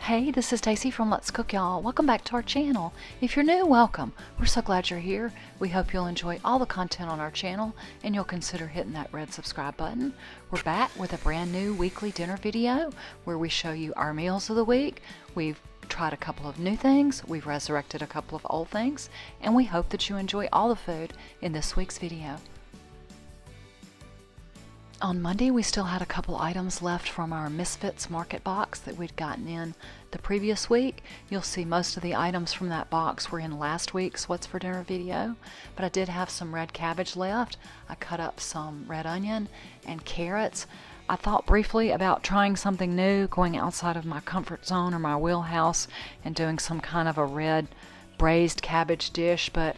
Hey, this is Stacy from Let's Cook Y'all. Welcome back to our channel. If you're new, welcome. We're so glad you're here. We hope you'll enjoy all the content on our channel and you'll consider hitting that red subscribe button. We're back with a brand new weekly dinner video where we show you our meals of the week. We've tried a couple of new things, we've resurrected a couple of old things, and we hope that you enjoy all the food in this week's video. On Monday, we still had a couple items left from our Misfits market box that we'd gotten in the previous week. You'll see most of the items from that box were in last week's What's for Dinner video, but I did have some red cabbage left. I cut up some red onion and carrots. I thought briefly about trying something new, going outside of my comfort zone or my wheelhouse and doing some kind of a red braised cabbage dish, but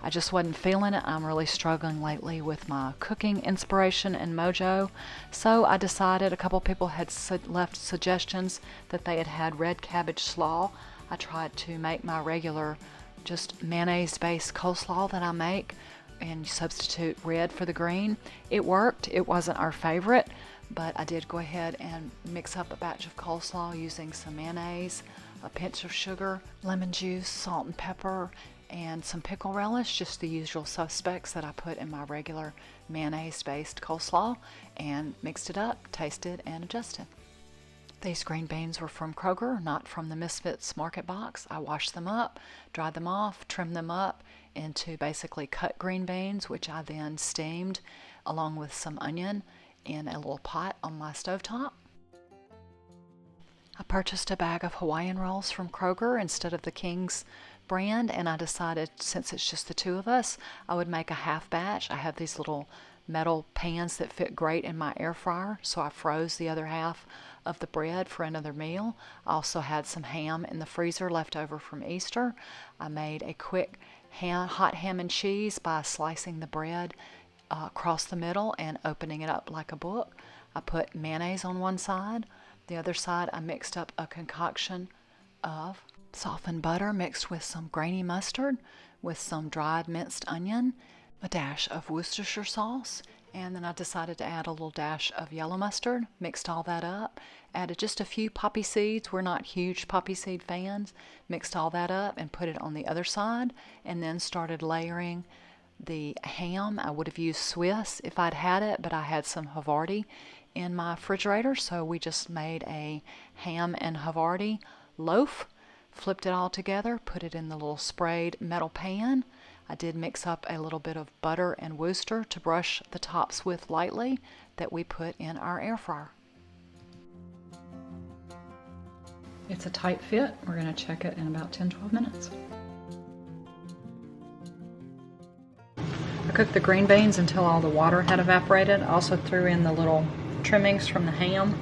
I just wasn't feeling it. I'm really struggling lately with my cooking inspiration and mojo. So I decided, a couple people had left suggestions that they had had red cabbage slaw. I tried to make my regular just mayonnaise based coleslaw that I make and substitute red for the green. It worked. It wasn't our favorite, but I did go ahead and mix up a batch of coleslaw using some mayonnaise, a pinch of sugar, lemon juice, salt and pepper, and some pickle relish, just the usual suspects that I put in my regular mayonnaise-based coleslaw, and mixed it up, tasted, and adjusted. These green beans were from Kroger, not from the Misfits market box. I washed them up, dried them off, trimmed them up into basically cut green beans, which I then steamed along with some onion in a little pot on my stovetop. I purchased a bag of Hawaiian rolls from Kroger instead of the King's brand, and I decided, since it's just the two of us, I would make a half batch. I have these little metal pans that fit great in my air fryer, so I froze the other half of the bread for another meal. I also had some ham in the freezer left over from Easter. I made a quick hot ham and cheese by slicing the bread across the middle and opening it up like a book. I put mayonnaise on one side. The other side, I mixed up a concoction of softened butter mixed with some grainy mustard, with some dried minced onion, a dash of Worcestershire sauce, and then I decided to add a little dash of yellow mustard. Mixed all that up, added just a few poppy seeds. We're not huge poppy seed fans. Mixed all that up and put it on the other side, and then started layering the ham. I would have used Swiss if I'd had it, but I had some Havarti in my refrigerator, so we just made a ham and Havarti loaf. Flipped it all together, put it in the little sprayed metal pan. I did mix up a little bit of butter and Worcester to brush the tops with lightly that we put in our air fryer. It's a tight fit. We're going to check it in about 10-12 minutes. I cooked the green beans until all the water had evaporated. I also threw in the little trimmings from the ham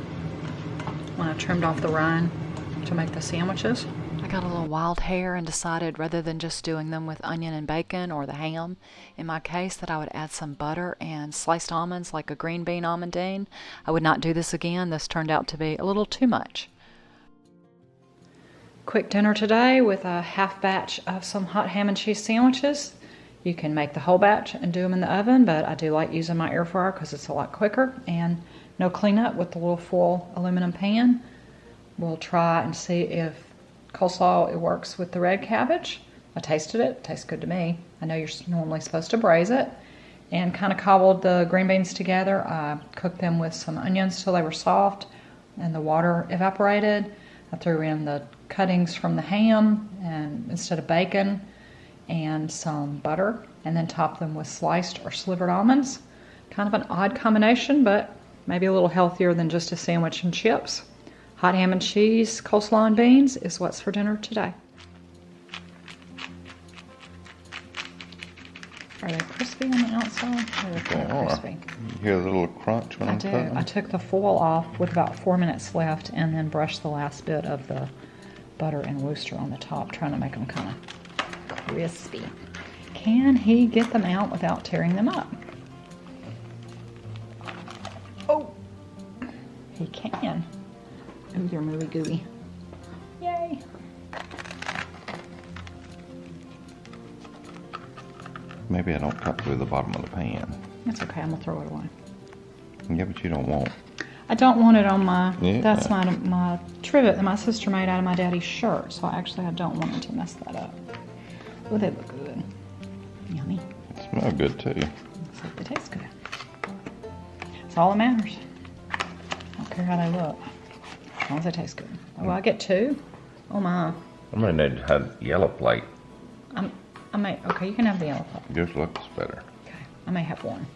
when I trimmed off the rind to make the sandwiches. I got a little wild hair and decided, rather than just doing them with onion and bacon or the ham, in my case, that I would add some butter and sliced almonds like a green bean almondine. I would not do this again. This turned out to be a little too much. Quick dinner today with a half batch of some hot ham and cheese sandwiches. You can make the whole batch and do them in the oven, but I do like using my air fryer because it's a lot quicker and no cleanup with the little foil aluminum pan. We'll try and see if coleslaw, it works with the red cabbage. I tasted it. It tastes good to me. I know you're normally supposed to braise it. And kind of cobbled the green beans together. I cooked them with some onions till they were soft and the water evaporated. I threw in the cuttings from the ham and instead of bacon, and some butter, and then topped them with sliced or slivered almonds. Kind of an odd combination, but maybe a little healthier than just a sandwich and chips. Hot ham and cheese, coleslaw and beans is what's for dinner today. Are they crispy on the outside? They're kind of crispy. You hear the little crunch when I'm cutting? I do. I took the foil off with about 4 minutes left and then brushed the last bit of the butter and Worcester on the top, trying to make them kind of crispy. Can he get them out without tearing them up? Oh, he can. Ooh, they're really gooey. Yay! Maybe I don't cut through the bottom of the pan. That's okay, I'm gonna throw it away. Yeah, but you don't want. I don't want it on my, Yeah. that's my trivet that my sister made out of my daddy's shirt. So actually I don't want it to mess that up. Oh, they look good. Yummy. They smell good too. Looks like they taste good. That's all that matters. I don't care how they look. As long as they taste good. Oh, I get 2? Oh my. I may need to have yellow plate. Okay, you can have the yellow plate. Yours looks better. Okay, I may have 1.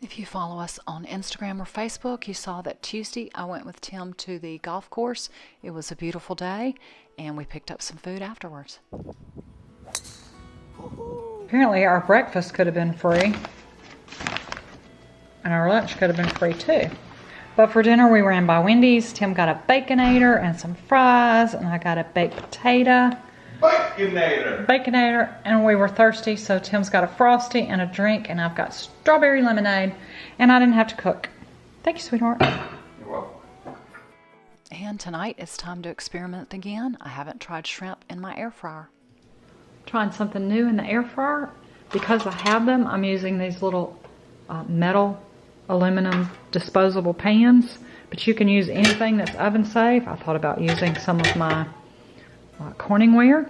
If you follow us on Instagram or Facebook, you saw that Tuesday I went with Tim to the golf course. It was a beautiful day, and we picked up some food afterwards. Apparently our breakfast could have been free. And our lunch could have been free too. But for dinner we ran by Wendy's. Tim got a Baconator and some fries, and I got a baked potato. Baconator, and we were thirsty, so Tim's got a Frosty and a drink, and I've got strawberry lemonade, and I didn't have to cook. Thank you, sweetheart. You're welcome. And tonight it's time to experiment again. I haven't tried shrimp in my air fryer. Trying something new in the air fryer. Because I have them, I'm using these little metal aluminum disposable pans, but you can use anything that's oven safe. I thought about using some of my Corningware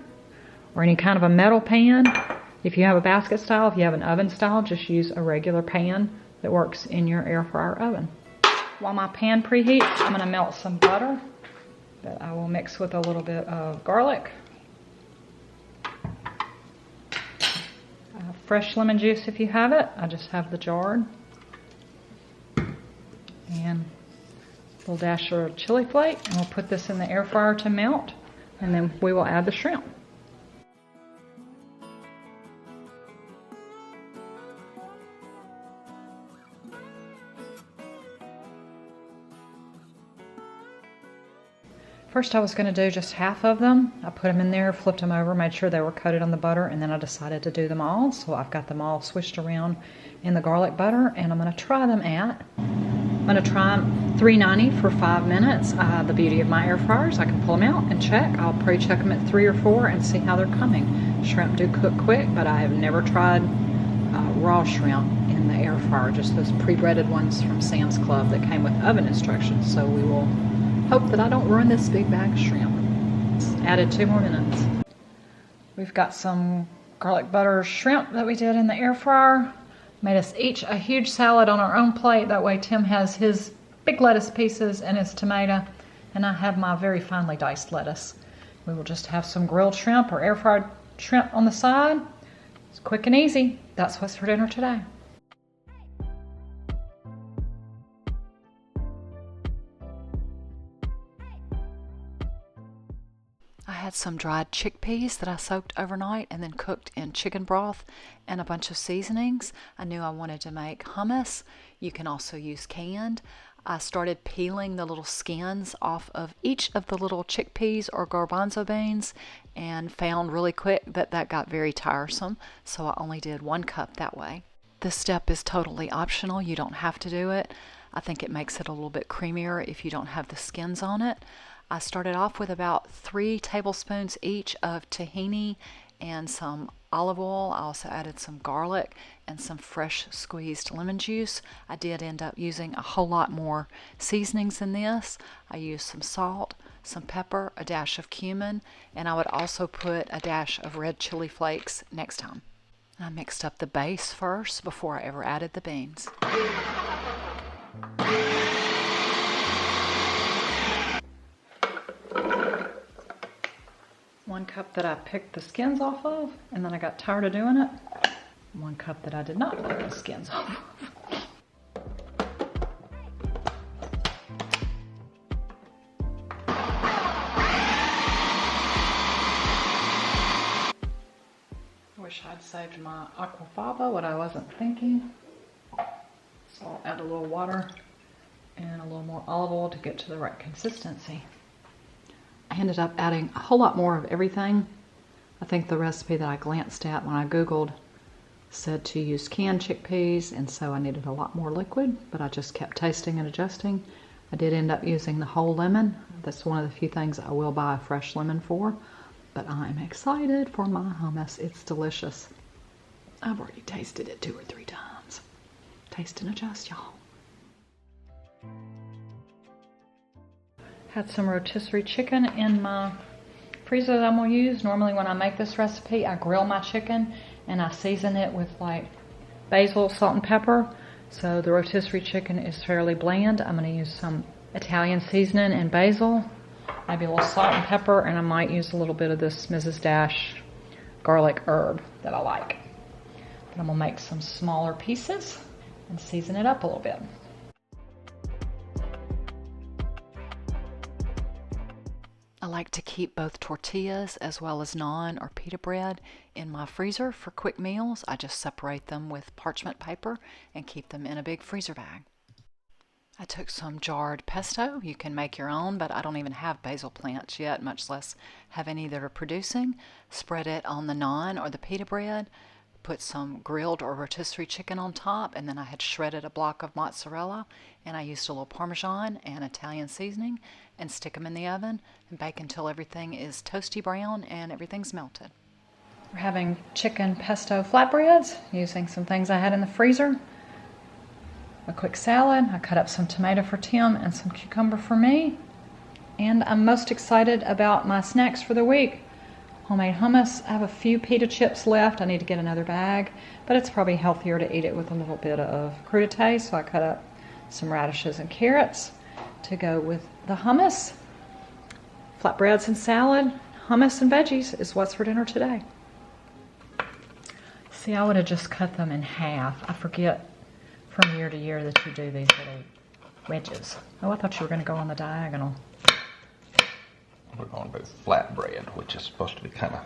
or any kind of a metal pan. If you have a basket style, if you have an oven style, just use a regular pan that works in your air fryer oven. While my pan preheats, I'm going to melt some butter that I will mix with a little bit of garlic. Fresh lemon juice if you have it. I just have the jarred. And a little dash of chili flake. And we'll put this in the air fryer to melt. And then we will add the shrimp. First I was going to do just half of them. I put them in there, flipped them over, made sure they were coated on the butter, and then I decided to do them all. So I've got them all swished around in the garlic butter, and I'm going to try them I'm going to try them 390 for 5 minutes. The beauty of my air fryers, I can pull them out and check. I'll pre-check them at 3 or 4 and see how they're coming. Shrimp do cook quick, but I have never tried raw shrimp in the air fryer, just those pre-breaded ones from Sam's Club that came with oven instructions. So we will hope that I don't ruin this big bag of shrimp. Added 2 more minutes. We've got some garlic butter shrimp that we did in the air fryer. Made us each a huge salad on our own plate. That way Tim has his big lettuce pieces and his tomato, and I have my very finely diced lettuce. We will just have some grilled shrimp or air fried shrimp on the side. It's quick and easy. That's what's for dinner today. I had some dried chickpeas that I soaked overnight and then cooked in chicken broth and a bunch of seasonings. I knew I wanted to make hummus. You can also use canned. I started peeling the little skins off of each of the little chickpeas or garbanzo beans and found really quick that that got very tiresome, so I only did 1 cup that way. This step is totally optional. You don't have to do it. I think it makes it a little bit creamier if you don't have the skins on it. I started off with about 3 tablespoons each of tahini and some olive oil. I also added some garlic and some fresh squeezed lemon juice. I did end up using a whole lot more seasonings than this. I used some salt, some pepper, a dash of cumin, and I would also put a dash of red chili flakes next time. I mixed up the base first before I ever added the beans. 1 cup that I picked the skins off of, and then I got tired of doing it. 1 cup that I did not pick the skins off of. I wish I'd saved my aquafaba, what I wasn't thinking. So I'll add a little water and a little more olive oil to get to the right consistency. I ended up adding a whole lot more of everything. I think the recipe that I glanced at when I Googled said to use canned chickpeas, and so I needed a lot more liquid, but I just kept tasting and adjusting. I did end up using the whole lemon. That's one of the few things I will buy a fresh lemon for. But I'm excited for my hummus. It's delicious. I've already tasted it 2 or 3 times. Taste and adjust, y'all. Had some rotisserie chicken in my freezer that I'm going to use. Normally when I make this recipe, I grill my chicken and I season it with like basil, salt, and pepper. So the rotisserie chicken is fairly bland. I'm going to use some Italian seasoning and basil, maybe a little salt and pepper, and I might use a little bit of this Mrs. Dash garlic herb that I like. But I'm going to make some smaller pieces and season it up a little bit. I like to keep both tortillas as well as naan or pita bread in my freezer for quick meals. I just separate them with parchment paper and keep them in a big freezer bag. I took some jarred pesto. You can make your own, but I don't even have basil plants yet, much less have any that are producing. Spread it on the naan or the pita bread. Put some grilled or rotisserie chicken on top, and then I had shredded a block of mozzarella, and I used a little Parmesan and Italian seasoning, and stick them in the oven and bake until everything is toasty brown and everything's melted. We're having chicken pesto flatbreads using some things I had in the freezer. A quick salad. I cut up some tomato for Tim and some cucumber for me. And I'm most excited about my snacks for the week. Homemade hummus. I have a few pita chips left. I need to get another bag, but it's probably healthier to eat it with a little bit of crudité, so I cut up some radishes and carrots to go with the hummus. Flatbreads and salad, hummus and veggies is what's for dinner today. See, I would have just cut them in half. I forget from year to year that you do these little wedges. Oh, I thought you were going to go on the diagonal. We're going to do flatbread, which is supposed to be kind of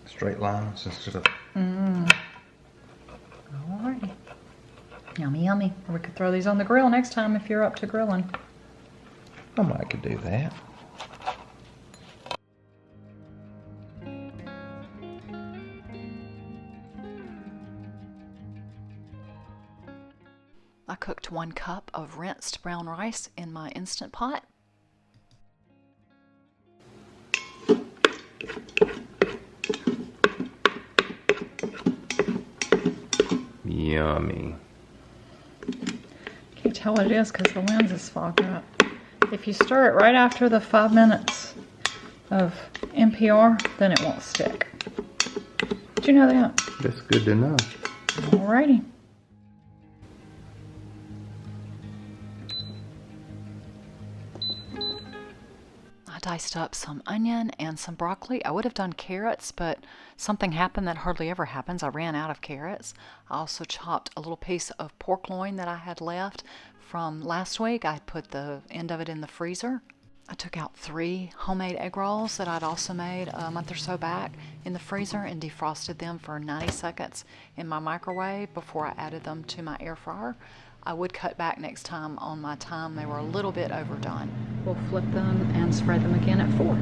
straight lines instead of... Alrighty. Yummy, yummy. Or we could throw these on the grill next time if you're up to grilling. I could do that. I cooked 1 cup of rinsed brown rice in my Instant Pot. Yummy. Can't tell what it is because the lens is fogged up. If you stir it right after the 5 minutes of NPR, then it won't stick. Did you know that? That's good to know. Alrighty. I diced up some onion and some broccoli. I would have done carrots, but something happened that hardly ever happens. I ran out of carrots. I also chopped a little piece of pork loin that I had left from last week. I put the end of it in the freezer. I took out 3 homemade egg rolls that I'd also made a month or so back in the freezer and defrosted them for 90 seconds in my microwave before I added them to my air fryer. I would cut back next time on my time. They were a little bit overdone. We'll flip them and spread them again at 4.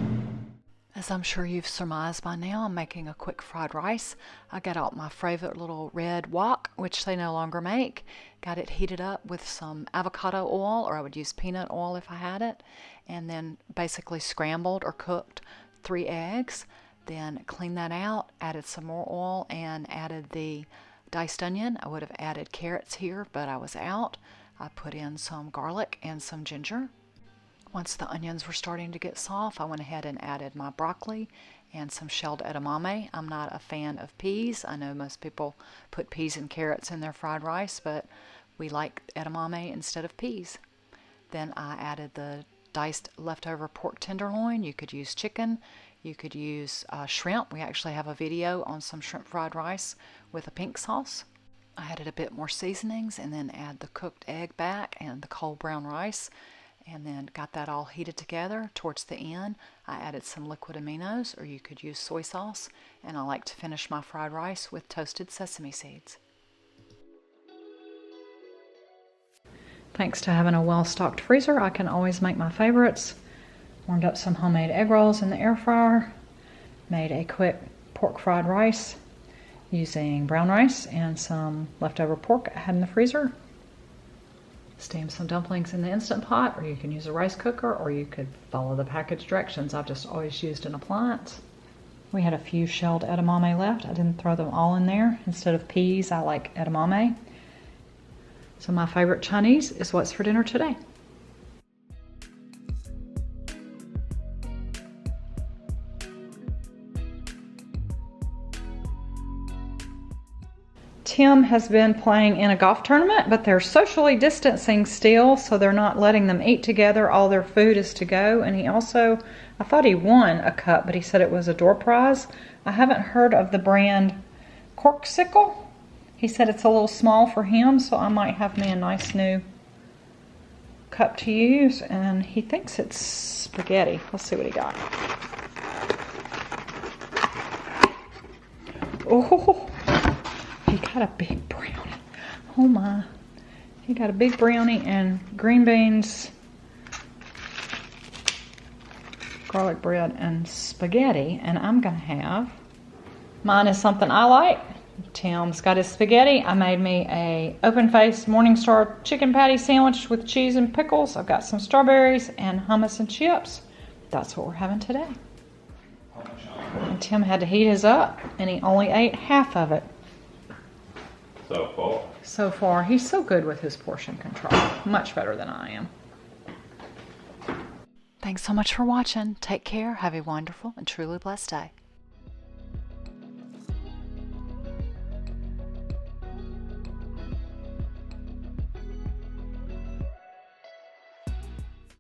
As I'm sure you've surmised by now, I'm making a quick fried rice. I got out my favorite little red wok, which they no longer make. Got it heated up with some avocado oil, or I would use peanut oil if I had it, and then basically scrambled or cooked 3 eggs. Then cleaned that out, added some more oil, and added the diced onion. I would have added carrots here, but I was out. I put in some garlic and some ginger. Once the onions were starting to get soft, I went ahead and added my broccoli and some shelled edamame. I'm not a fan of peas. I know most people put peas and carrots in their fried rice, but we like edamame instead of peas. Then I added the diced leftover pork tenderloin. You could use chicken. You could use shrimp. We actually have a video on some shrimp fried rice with a pink sauce. I added a bit more seasonings and then add the cooked egg back and the cold brown rice, and then got that all heated together. Towards the end, I added some liquid aminos, or you could use soy sauce, and I like to finish my fried rice with toasted sesame seeds. Thanks to having a well-stocked freezer, I can always make my favorites. Warmed up some homemade egg rolls in the air fryer. Made a quick pork fried rice using brown rice and some leftover pork I had in the freezer. steam some dumplings in the Instant Pot, or you can use a rice cooker, or you could follow the package directions. I've just always used an appliance. We had a few shelled edamame left. I didn't throw them all in there. Instead of peas, I like edamame. So my favorite Chinese is what's for dinner today. Tim has been playing in a golf tournament, but they're socially distancing still, so they're not letting them eat together. All their food is to go. And he also, I thought he won a cup, but he said it was a door prize. I haven't heard of the brand Corksicle. He said it's a little small for him, so I might have me a nice new cup to use. And he thinks it's spaghetti. Let's see what he got. Oh, he got a big brownie. Oh my. He got a big brownie and green beans, garlic bread, and spaghetti. And I'm going to have, mine is something I like. Tim's got his spaghetti. I made me a open-faced Morningstar chicken patty sandwich with cheese and pickles. I've got some strawberries and hummus and chips. That's what we're having today. And Tim had to heat his up, and he only ate half of it. So far, he's so good with his portion control. Much better than I am. Thanks so much for watching. Take care. Have a wonderful and truly blessed day.